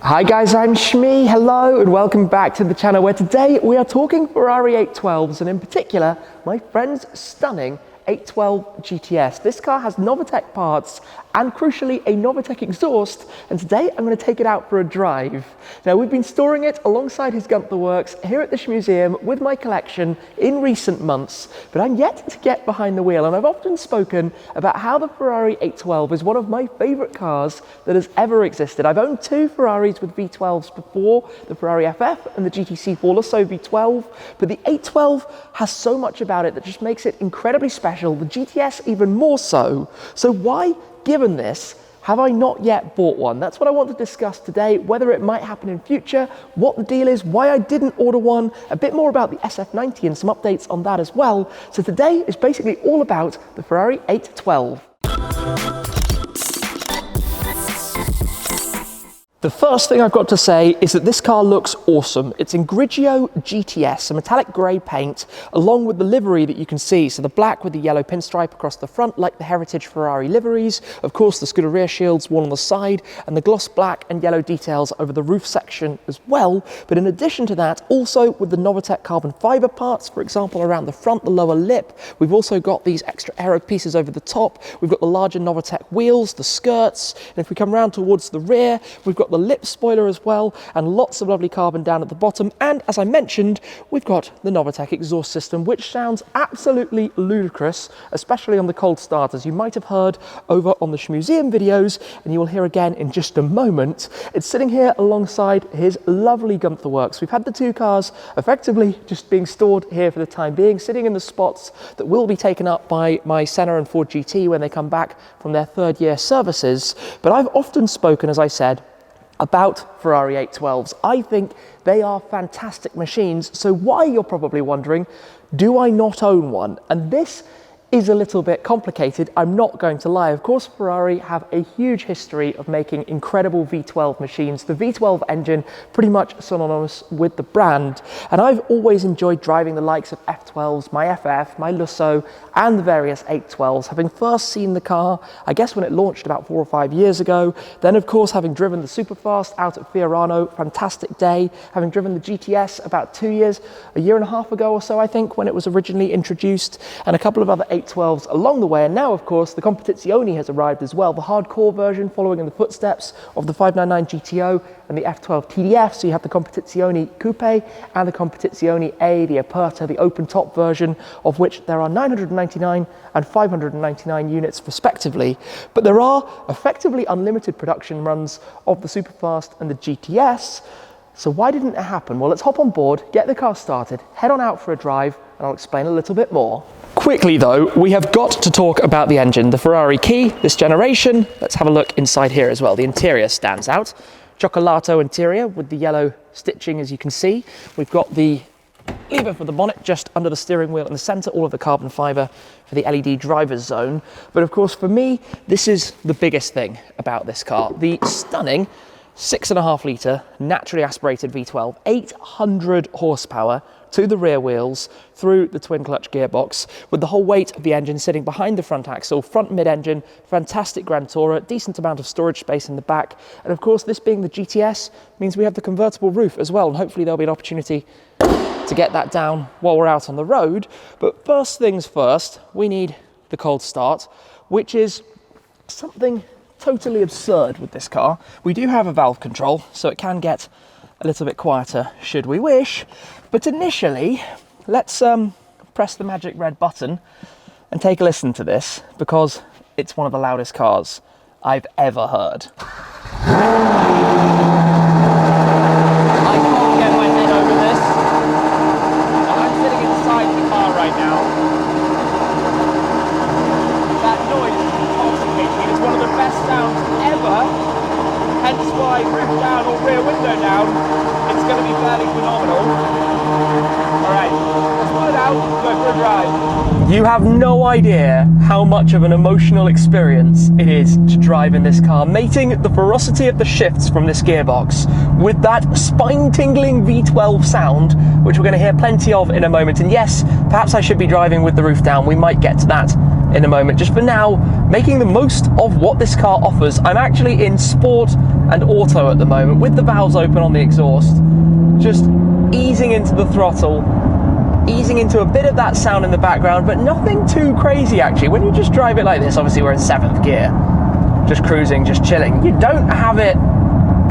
Hi guys, I'm Shmee, hello and welcome back to the channel where today we are talking Ferrari 812s and in particular my friend's stunning 812 GTS. This car has Novitec parts and crucially a Novitec exhaust, and today I'm going to take it out for a drive. Now we've been storing it alongside his Gunther Works here at the Museum with my collection in recent months, but I'm yet to get behind the wheel, and I've often spoken about how the Ferrari 812 is one of my favourite cars that has ever existed. I've owned two Ferraris with V12s before, the Ferrari FF and the GTC 4 Lusso V12, but the 812 has so much about it that just makes it incredibly special, the GTS even more so. So why, given this, have I not yet bought one? That's what I want to discuss today, whether it might happen in future, what the deal is, why I didn't order one, a bit more about the SF90 and some updates on that as well. So today is basically all about the Ferrari 812. The first thing I've got to say is that this car looks awesome. It's in Grigio GTS, a metallic grey paint, along with the livery that you can see. So the black with the yellow pinstripe across the front, like the heritage Ferrari liveries. Of course, the Scuderia shields, one on the side, and the gloss black and yellow details over the roof section as well. But in addition to that, also with the Novitec carbon fibre parts, for example, around the front, the lower lip. We've also got these extra aero pieces over the top. We've got the larger Novitec wheels, the skirts, and if we come round towards the rear, we've got the lip spoiler as well, and lots of lovely carbon down at the bottom. And as I mentioned, we've got the Novitec exhaust system, which sounds absolutely ludicrous, especially on the cold start, as you might have heard over on the Museum videos, and you will hear again in just a moment. It's sitting here alongside his lovely Gunther Works. We've had the two cars effectively just being stored here for the time being, sitting in the spots that will be taken up by my Senna and Ford GT when they come back from their third year services. But I've often spoken, as I said, about Ferrari 812s. I think they are fantastic machines. So why, you're probably wondering, do I not own one? And this is a little bit complicated, I'm not going to lie. Of course, Ferrari have a huge history of making incredible V12 machines. The V12 engine pretty much synonymous with the brand, and I've always enjoyed driving the likes of F12s, my FF, my Lusso, and the various 812s, having first seen the car, I guess when it launched about 4 or 5 years ago, then of course having driven the Superfast out at Fiorano, fantastic day, having driven the GTS about 2 years, a year and a half ago or so I think, when it was originally introduced, and a couple of other 812s along the way, and now of course the Competizione has arrived as well, the hardcore version following in the footsteps of the 599 GTO and the F12 TDF. So you have the Competizione Coupe and the Competizione A, the Aperta, the open top version, of which there are 999 and 599 units respectively. But there are effectively unlimited production runs of the Superfast and the GTS. So why didn't it happen? Well, let's hop on board, get the car started, head on out for a drive, and I'll explain a little bit more. Quickly though, we have got to talk about the engine, the Ferrari Key, this generation. Let's have a look inside here as well. The interior stands out. Cioccolato interior with the yellow stitching, as you can see. We've got the lever for the bonnet just under the steering wheel in the centre, all of the carbon fibre for the LED driver's zone. But of course for me, this is the biggest thing about this car. The stunning 6.5 litre naturally aspirated V12, 800 horsepower to the rear wheels through the twin clutch gearbox, with the whole weight of the engine sitting behind the front axle, front mid-engine, fantastic Grand Tourer, decent amount of storage space in the back. And of course, this being the GTS means we have the convertible roof as well, and hopefully there'll be an opportunity to get that down while we're out on the road. But first things first, we need the cold start, which is something totally absurd with this car. We do have a valve control, so it can get a little bit quieter should we wish. But initially, let's press the magic red button and take a listen to this, because it's one of the loudest cars I've ever heard. I can't get my head over this. I'm sitting inside the car right now. That noise is intoxicating. It's one of the best sounds ever. Hence why, roof down or rear window down, it's going to be fairly phenomenal. Alright, let's put it out, go for a drive. You have no idea how much of an emotional experience it is to drive in this car, mating the ferocity of the shifts from this gearbox with that spine-tingling V12 sound, which we're going to hear plenty of in a moment. And yes, perhaps I should be driving with the roof down, we might get to that in a moment. Just for now, making the most of what this car offers. I'm actually in sport and auto at the moment with the valves open on the exhaust, just easing into the throttle, easing into a bit of that sound in the background, but nothing too crazy actually. When you just drive it like this, obviously we're in 7th gear, just cruising, just chilling, you don't have it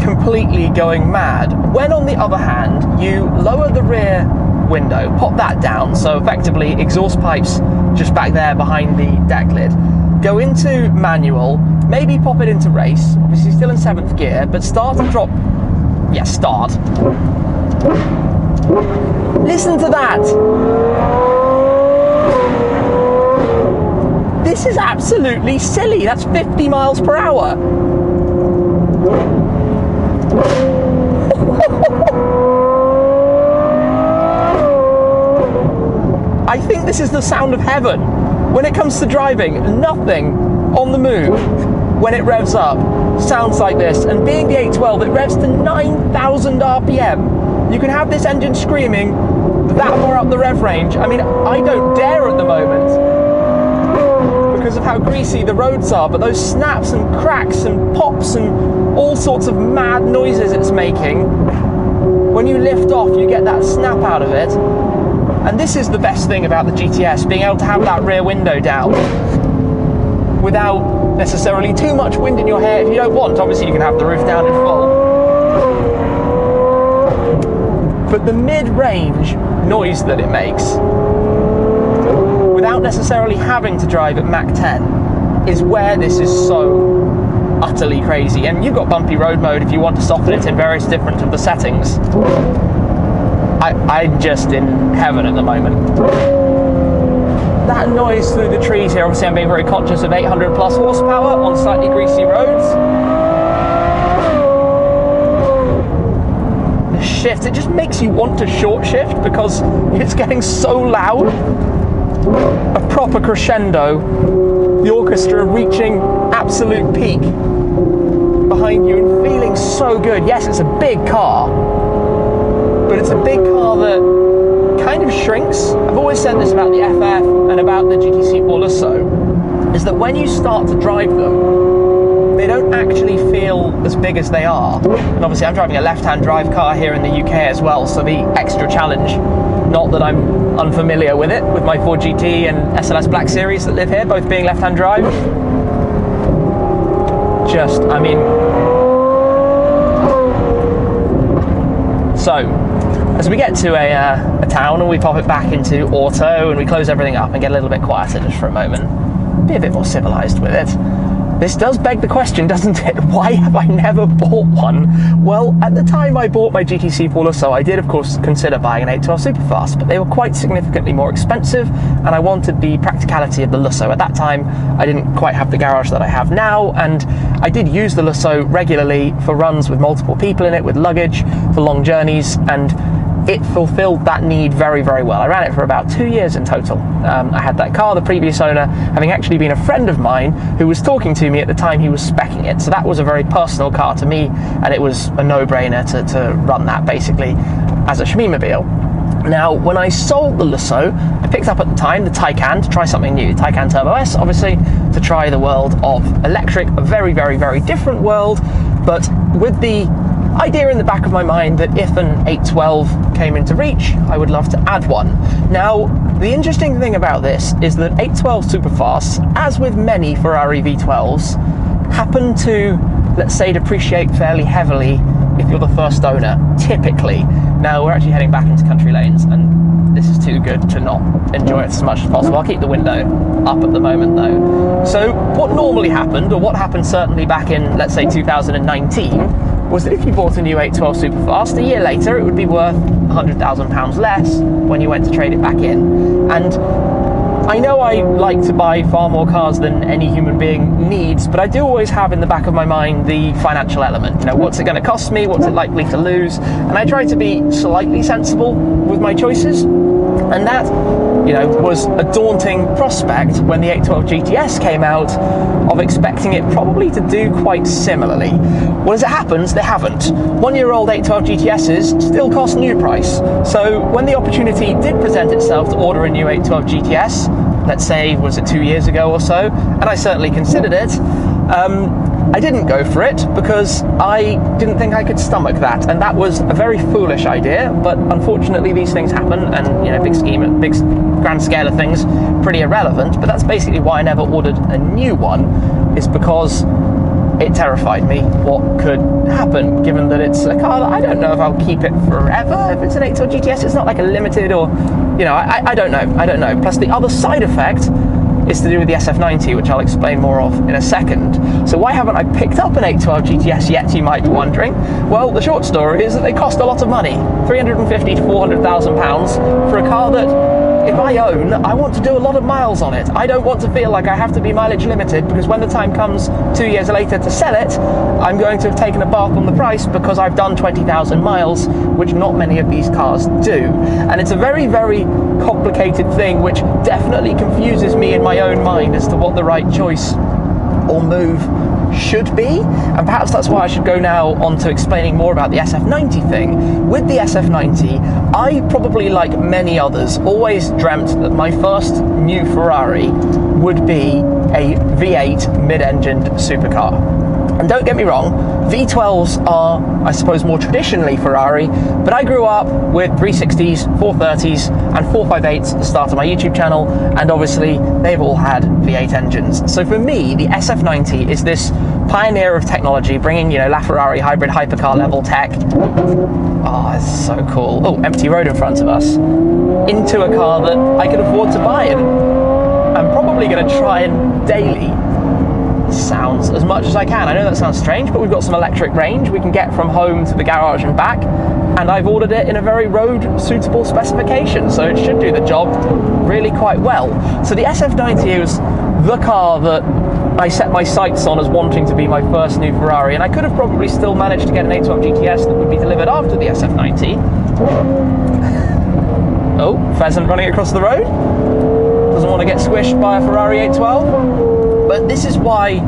completely going mad. When on the other hand, you lower the rear window, pop that down, so effectively exhaust pipes just back there behind the deck lid, go into manual, maybe pop it into race, obviously still in 7th gear, but start and drop, yeah, start. Listen to that! This is absolutely silly, that's 50 miles per hour. I think this is the sound of heaven. When it comes to driving, nothing on the move, when it revs up, sounds like this. And being the 812, it revs to 9,000 RPM. You can have this engine screaming that far up the rev range. I mean, I don't dare at the moment because of how greasy the roads are, but those snaps and cracks and pops and all sorts of mad noises it's making, when you lift off, you get that snap out of it. And this is the best thing about the GTS, being able to have that rear window down without necessarily too much wind in your hair. If you don't want, obviously you can have the roof down in full. But the mid-range noise that it makes, without necessarily having to drive at Mach 10, is where this is so utterly crazy. And you've got bumpy road mode if you want to soften it in various different of the settings. I'm just in heaven at the moment. That noise through the trees here, obviously I'm being very conscious of 800 plus horsepower on slightly greasy roads. The shift, it just makes you want to short shift because it's getting so loud. A proper crescendo, the orchestra reaching absolute peak behind you and feeling so good. Yes, it's a big car, but it's a big car that kind of shrinks. I've always said this about the FF and about the GTC Lusso, is that when you start to drive them, they don't actually feel as big as they are. And obviously I'm driving a left-hand drive car here in the UK as well, so the extra challenge, not that I'm unfamiliar with it, with my Ford GT and SLS Black Series that live here, both being left-hand drive. Just, I mean, so, as we get to a town and we pop it back into auto and we close everything up and get a little bit quieter just for a moment, be a bit more civilized with it. This does beg the question, doesn't it? Why have I never bought one? Well, at the time I bought my GTC Lusso, I did of course consider buying an 812 Superfast, but they were quite significantly more expensive and I wanted the practicality of the Lusso. At that time, I didn't quite have the garage that I have now, and I did use the Lusso regularly for runs with multiple people in it, with luggage, for long journeys, and it fulfilled that need very, very well. I ran it for about 2 years in total. I had that car, the previous owner, having actually been a friend of mine who was talking to me at the time he was speccing it. So that was a very personal car to me, and it was a no-brainer to run that basically as a Shmeemobile. Now, when I sold the Lusso, I picked up at the time the Taycan to try something new. Taycan Turbo S, obviously, to try the world of electric, a very, very, very different world, but with the idea in the back of my mind that if an 812 came into reach, I would love to add one. Now, the interesting thing about this is that 812 Superfasts, as with many Ferrari V12s, happen to, let's say, depreciate fairly heavily if you're the first owner, typically. Now, we're actually heading back into country lanes, and this is too good to not enjoy it as much as possible. I'll keep the window up at the moment, though. So, what normally happened, or what happened certainly back in, let's say, 2019, was that if you bought a new 812 Superfast, a year later it would be worth £100,000 less when you went to trade it back in. And I know I like to buy far more cars than any human being needs, but I do always have in the back of my mind the financial element. You know, what's it going to cost me? What's it likely to lose? And I try to be slightly sensible with my choices. And that, you know, was a daunting prospect when the 812 GTS came out, of expecting it probably to do quite similarly. Well, as it happens, they haven't. 1-year-old 812 GTSs still cost new price. So when the opportunity did present itself to order a new 812 GTS, let's say, was it 2 years ago or so, and I certainly considered it. I didn't go for it because I didn't think I could stomach that, and that was a very foolish idea, but unfortunately these things happen, and, you know, big grand scale of things, pretty irrelevant, but that's basically why I never ordered a new one, is because it terrified me what could happen, given that it's a car that I don't know if I'll keep it forever. If it's an 812 GTS, it's not like a limited, or, you know, I don't know. Plus the other side effect is to do with the SF90, which I'll explain more of in a second. So why haven't I picked up an 812 GTS yet, you might be wondering? Well, the short story is that they cost a lot of money, 350 to 400,000 pounds for a car that, if I own, I want to do a lot of miles on it. I don't want to feel like I have to be mileage limited, because when the time comes 2 years later to sell it, I'm going to have taken a bath on the price because I've done 20,000 miles, which not many of these cars do. And it's a very, very complicated thing, which definitely confuses me in my own mind as to what the right choice or move should be, and perhaps that's why I should go now on to explaining more about the SF90 thing. With the SF90, I probably, like many others, always dreamt that my first new Ferrari would be a V8 mid-engined supercar. And don't get me wrong, V12s are, I suppose, more traditionally Ferrari, but I grew up with 360s, 430s, and 458s at the start of my YouTube channel, and obviously they've all had V8 engines. So for me, the SF90 is this pioneer of technology, bringing, you know, LaFerrari hybrid hypercar level tech. Oh, it's so cool. Oh, empty road in front of us. Into a car that I can afford to buy, and I'm probably going to try and daily sounds as much as I can. I know that sounds strange, but we've got some electric range. We can get from home to the garage and back, and I've ordered it in a very road suitable specification, so it should do the job really quite well. So the SF90 is the car that I set my sights on as wanting to be my first new Ferrari, and I could have probably still managed to get an 812 GTS that would be delivered after the SF90. Oh, pheasant running across the road. Doesn't want to get squished by a Ferrari 812. But this is why,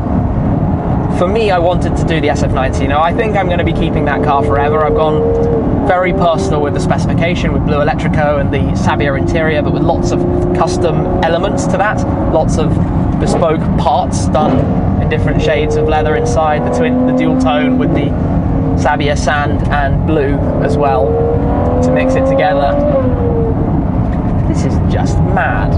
for me, I wanted to do the SF90. Now, I think I'm going to be keeping that car forever. I've gone very personal with the specification, with Blue Electrico and the Sabia interior, but with lots of custom elements to that, lots of bespoke parts done in different shades of leather inside, the dual tone with the Sabia sand and blue as well to mix it together. This is just mad.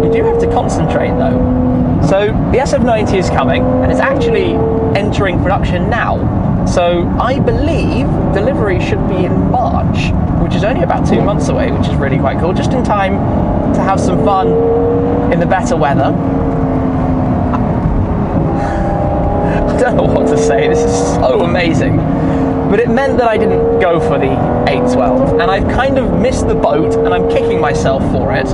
You do have to concentrate though. So the SF90 is coming, and it's actually entering production now. So I believe delivery should be in March, which is only about 2 months away, which is really quite cool. Just in time to have some fun in the better weather. I don't know what to say, this is so amazing. But it meant that I didn't go for the 812, and I've kind of missed the boat, and I'm kicking myself for it,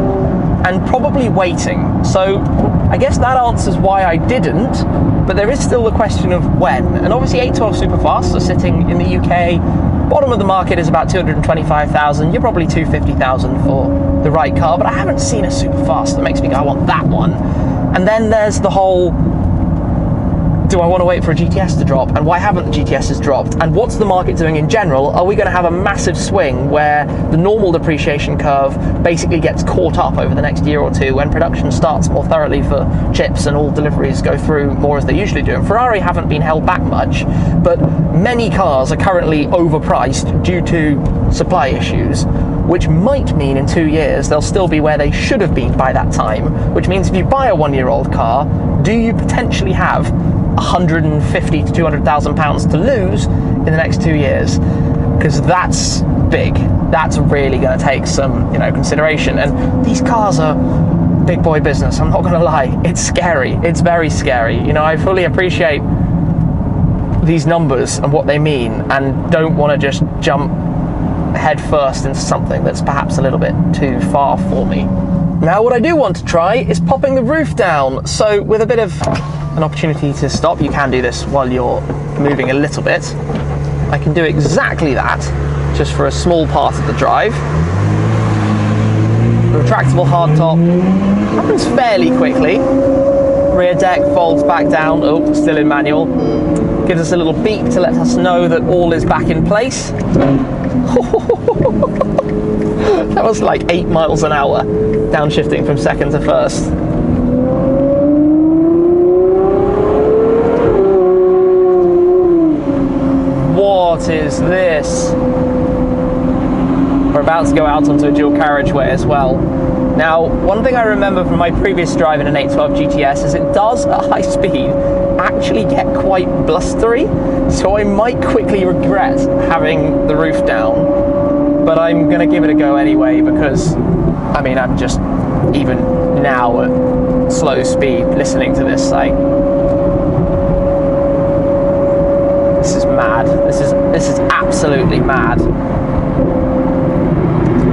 and probably waiting. So I guess that answers why I didn't, but there is still the question of when. And obviously 812 Superfasts are sitting in the UK. Bottom of the market is about 225,000. You're probably 250,000 for the right car, but I haven't seen a Superfast that makes me go, I want that one. And then there's the whole, do I want to wait for a GTS to drop? And why haven't the GTSs dropped? And what's the market doing in general? Are we going to have a massive swing where the normal depreciation curve basically gets caught up over the next year or two when production starts more thoroughly for chips and all deliveries go through more as they usually do? And Ferrari haven't been held back much, but many cars are currently overpriced due to supply issues, which might mean in 2 years they'll still be where they should have been by that time, which means if you buy a 1-year-old car, do you potentially have 150 to 200,000 pounds to lose in the next 2 years? Because that's big. That's really going to take some, consideration. And these cars are big boy business. I'm not going to lie. It's scary. It's very scary. I fully appreciate these numbers and what they mean, and don't want to just jump head first into something that's perhaps a little bit too far for me. Now, what I do want to try is popping the roof down. So with a bit of an opportunity to stop, you can do this while you're moving a little bit. I can do exactly that, just for a small part of the drive. The retractable hardtop happens fairly quickly. Rear deck folds back down, oh, still in manual. Gives us a little beep to let us know that all is back in place. That was like 8 miles an hour, downshifting from second to first. What is this? We're about to go out onto a dual carriageway as well. Now, one thing I remember from my previous drive in an 812 GTS is it does, at high speed, actually get quite blustery, so I might quickly regret having the roof down, but I'm going to give it a go anyway, because, I mean, I'm just, even now at slow speed, listening to this, like, this is mad. This is absolutely mad.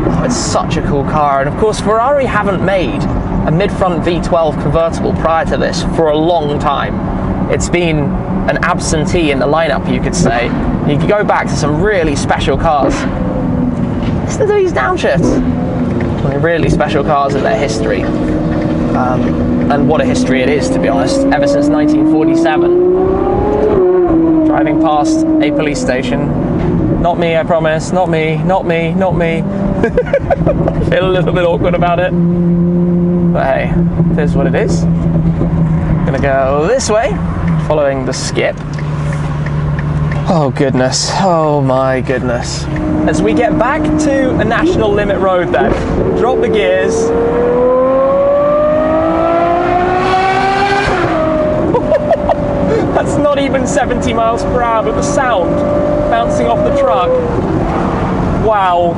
Oh, it's such a cool car, and of course Ferrari haven't made a mid-front V12 convertible prior to this for a long time. It's been an absentee in the lineup, you could say. You could go back to some really special cars. Listen to these downshifts. I mean, really special cars in their history. And what a history it is, to be honest, ever since 1947. Driving past a police station. Not me, I promise. Not me, not me, not me. I feel a little bit awkward about it. But hey, it is what it is. Gonna go this way, following the skip. Oh goodness, oh my goodness. As we get back to a national limit road then, drop the gears. That's not even 70 miles per hour, but the sound bouncing off the truck. Wow.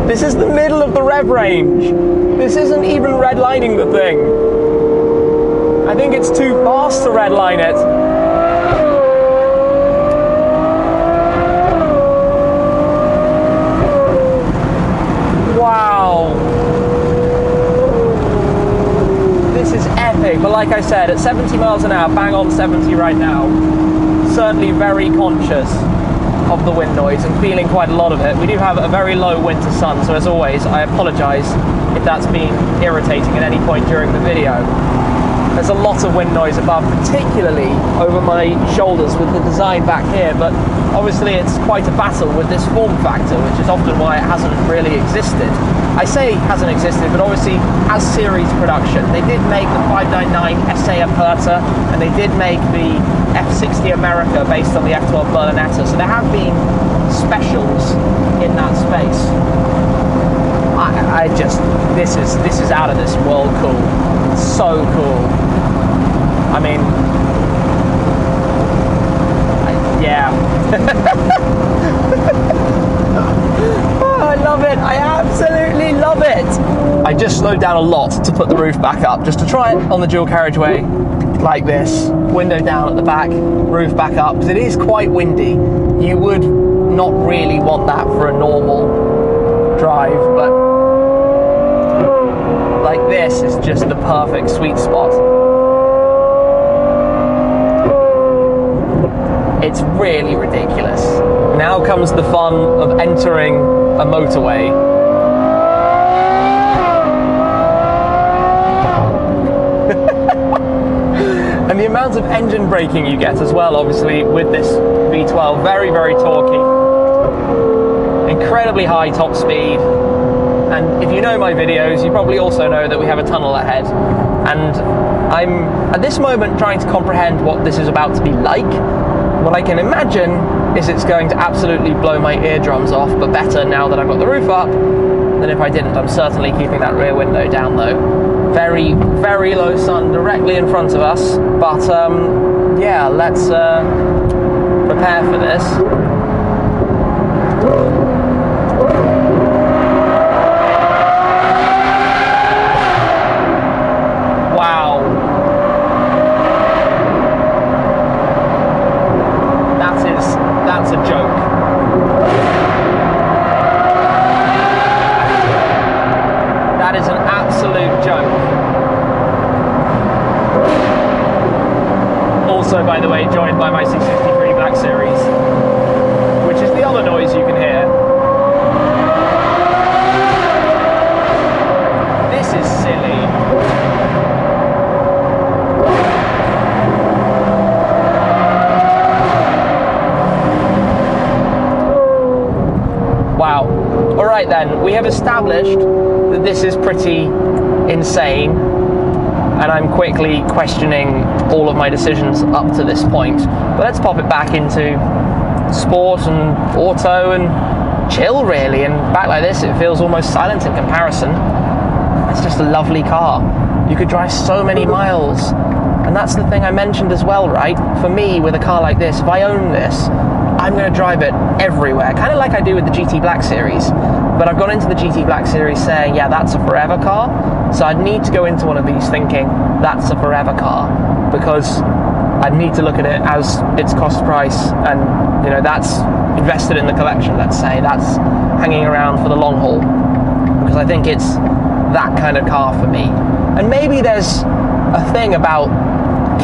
This is the middle of the rev range. This isn't even redlining the thing. I think it's too fast to redline it. Wow. This is epic, but like I said, at 70 miles an hour, bang on 70 right now, certainly very conscious of the wind noise and feeling quite a lot of it. We do have a very low winter sun, so as always, I apologise if that's been irritating at any point during the video. There's a lot of wind noise above, particularly over my shoulders with the design back here, but obviously it's quite a battle with this form factor, which is often why it hasn't really existed. I say hasn't existed, but obviously as series production. They did make the 599 SA Aperta, and they did make the F60 America based on the F12 Berlinetta, so there have been specials in that space. I just, this is out of this world cool. So cool. I mean, yeah. Oh, I love it. I absolutely love it. I just slowed down a lot to put the roof back up, just to try it on the dual carriageway like this. Window down at the back, roof back up, because it is quite windy. You would not really want that for a normal drive, but like this is just the perfect sweet spot. It's really ridiculous. Now comes the fun of entering a motorway. And the amount of engine braking you get as well, obviously, with this V12, very, very torquey. Incredibly high top speed. And if you know my videos, you probably also know that we have a tunnel ahead. And I'm, at this moment, trying to comprehend what this is about to be like. What I can imagine is it's going to absolutely blow my eardrums off, but better now that I've got the roof up than if I didn't. I'm certainly keeping that rear window down though. Very, very low sun directly in front of us. But yeah, let's prepare for this. That's a joke. That is an absolute joke. Also, by the way, joined by my 653 Black Series, which is the other noise you can hear. This is silly. Right then, we have established that this is pretty insane, and I'm quickly questioning all of my decisions up to this point. But let's pop it back into sport and auto and chill, really. And back like this, it feels almost silent in comparison. It's just a lovely car. You could drive so many miles. And that's the thing I mentioned as well, right? For me, with a car like this, if I own this, I'm going to drive it everywhere, kind of like I do with the GT Black Series. But I've gone into the GT Black Series saying, yeah, that's a forever car. So I'd need to go into one of these thinking, that's a forever car, because I'd need to look at it as its cost price, and that's invested in the collection, let's say. That's hanging around for the long haul, because I think it's that kind of car for me. And maybe there's a thing about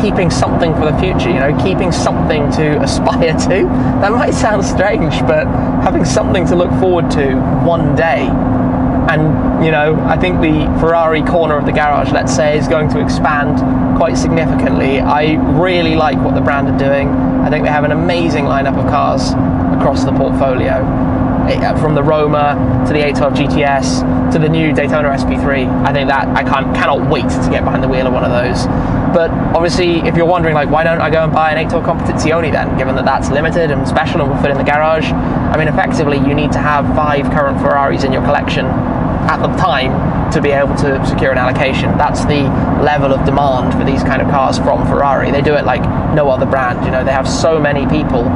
keeping something for the future, keeping something to aspire to. That might sound strange, but having something to look forward to one day. And I think the Ferrari corner of the garage, let's say, is going to expand quite significantly. I really like what the brand are doing. I think they have an amazing lineup of cars across the portfolio, from the Roma to the 812 GTS to the new Daytona SP3. I think that I cannot wait to get behind the wheel of one of those. But obviously, if you're wondering, why don't I go and buy an 812 Competizione then, given that that's limited and special and will fit in the garage? I mean, effectively, you need to have 5 current Ferraris in your collection at the time to be able to secure an allocation. That's the level of demand for these kind of cars from Ferrari. They do it like no other brand. They have so many people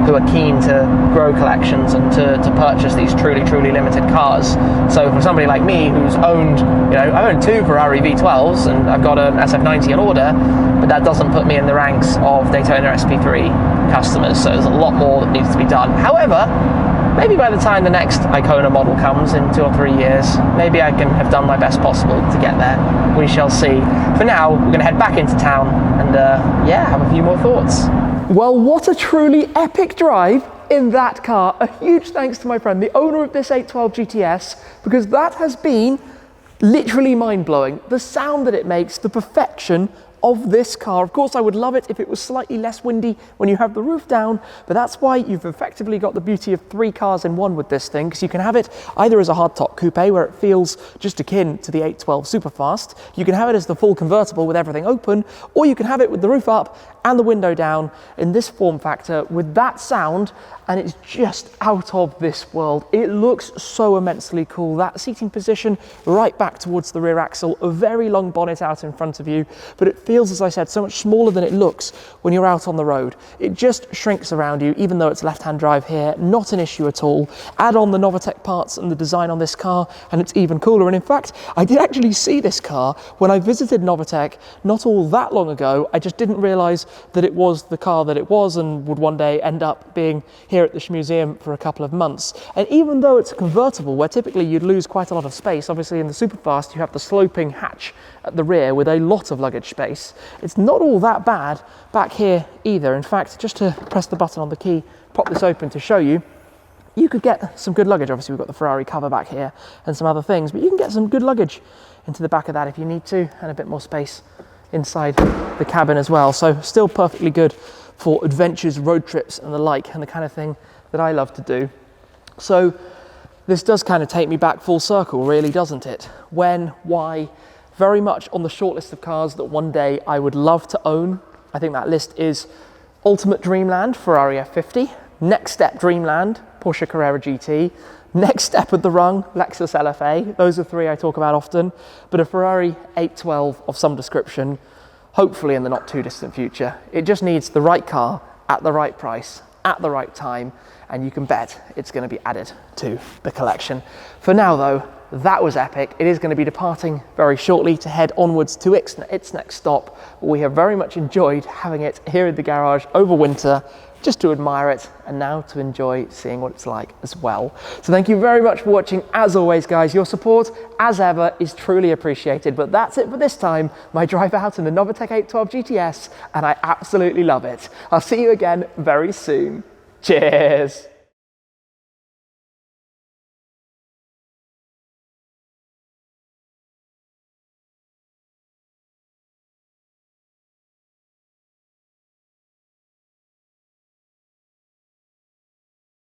who are keen to grow collections and to purchase these truly limited cars. So for somebody like me who's owned, I own 2 Ferrari V12s and I've got an SF90 in order, but that doesn't put me in the ranks of Daytona SP3 customers. So there's a lot more that needs to be done. However, maybe by the time the next Icona model comes in 2 or 3 years, maybe I can have done my best possible to get there. We shall see. For now, we're going to head back into town and have a few more thoughts. Well, what a truly epic drive in that car. A huge thanks to my friend, the owner of this 812 GTS, because that has been literally mind-blowing. The sound that it makes, the perfection of this car. Of course, I would love it if it was slightly less windy when you have the roof down, but that's why you've effectively got the beauty of 3 cars in one with this thing, because you can have it either as a hardtop coupe where it feels just akin to the 812 Superfast, you can have it as the full convertible with everything open, or you can have it with the roof up and the window down in this form factor with that sound, and it's just out of this world. It looks so immensely cool. That seating position right back towards the rear axle, a very long bonnet out in front of you, but it feels, as I said, so much smaller than it looks when you're out on the road. It just shrinks around you, even though it's left-hand drive here, not an issue at all. Add on the Novitec parts and the design on this car, and it's even cooler. And in fact, I did actually see this car when I visited Novitec not all that long ago. I just didn't realize that it was the car that it was and would one day end up being here at the museum for a couple of months. And even though it's a convertible, where typically you'd lose quite a lot of space, obviously in the Superfast you have the sloping hatch at the rear with a lot of luggage space. It's not all that bad back here either. In fact, just to press the button on the key, pop this open to show you, you could get some good luggage. Obviously we've got the Ferrari cover back here and some other things, but you can get some good luggage into the back of that if you need to, and a bit more space inside the cabin as well. So still perfectly good for adventures, road trips and the like, and the kind of thing that I love to do. So this does kind of take me back full circle, really, doesn't it? When, why, very much on the short list of cars that one day I would love to own. I think that list is Ultimate Dreamland, Ferrari F50, Next Step Dreamland, Porsche Carrera GT, Next Step of the Rung, Lexus LFA. Those are 3 I talk about often, but a Ferrari 812 of some description, hopefully in the not too distant future. It just needs the right car at the right price, at the right time, and you can bet it's going to be added to the collection. For now though, that was epic. It is going to be departing very shortly to head onwards to its next stop. We have very much enjoyed having it here in the garage over winter, just to admire it and now to enjoy seeing what it's like as well. So thank you very much for watching. As always, guys, your support, as ever, is truly appreciated. But that's it for this time. My drive out in the Novitec 812 GTS, and I absolutely love it. I'll see you again very soon. Cheers.